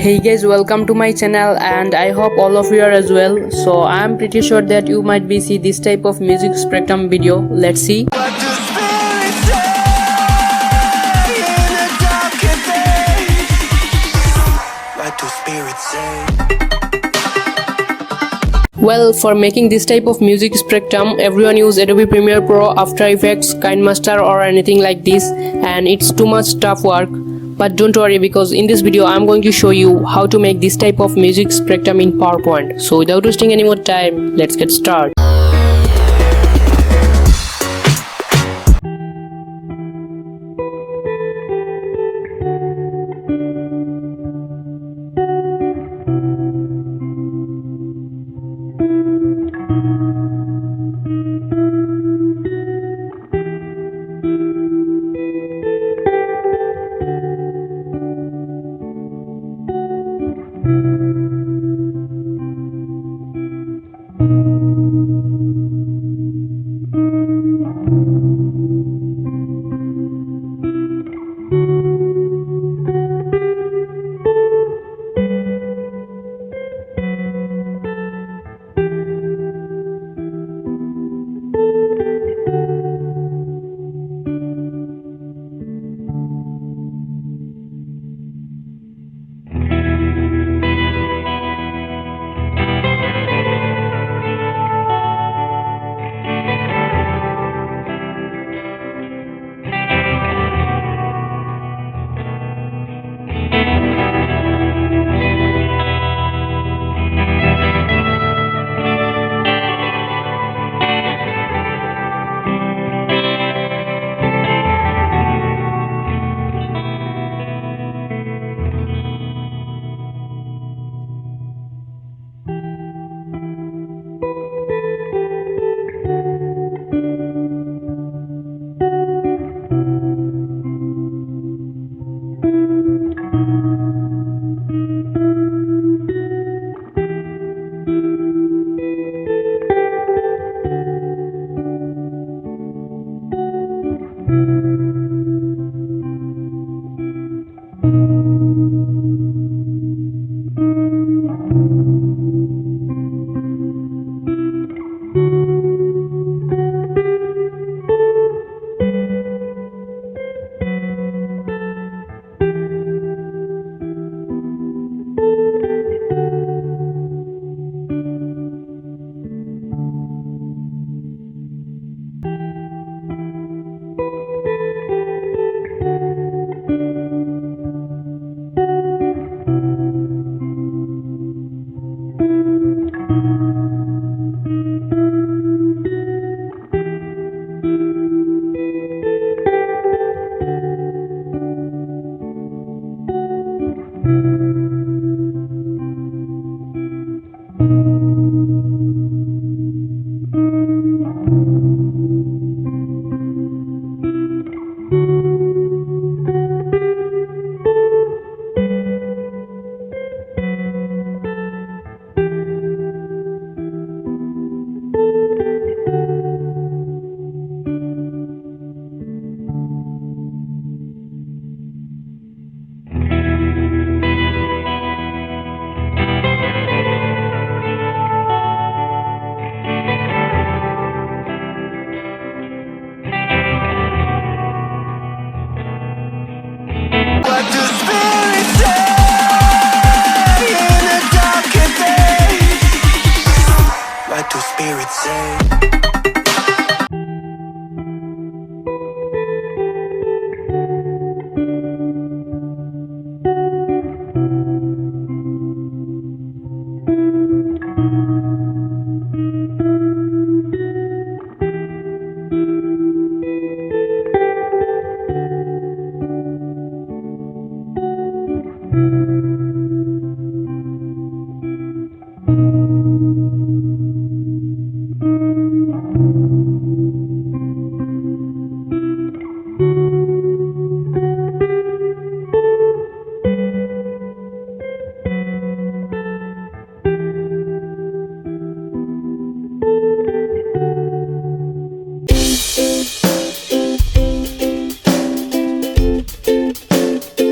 Hey guys, welcome to my channel and I hope all of you are as well. So I'm pretty sure that you might be see this type of music spectrum video. Let's see. What do spirits say in the darkest days? What do spirits say? Well, for making this type of music spectrum, everyone use Adobe Premiere Pro, After Effects, KineMaster or anything like this, and it's too much tough work. But don't worry, because in this video I'm going to show you how to make this type of music spectrum in PowerPoint. So without wasting any more time, let's get started.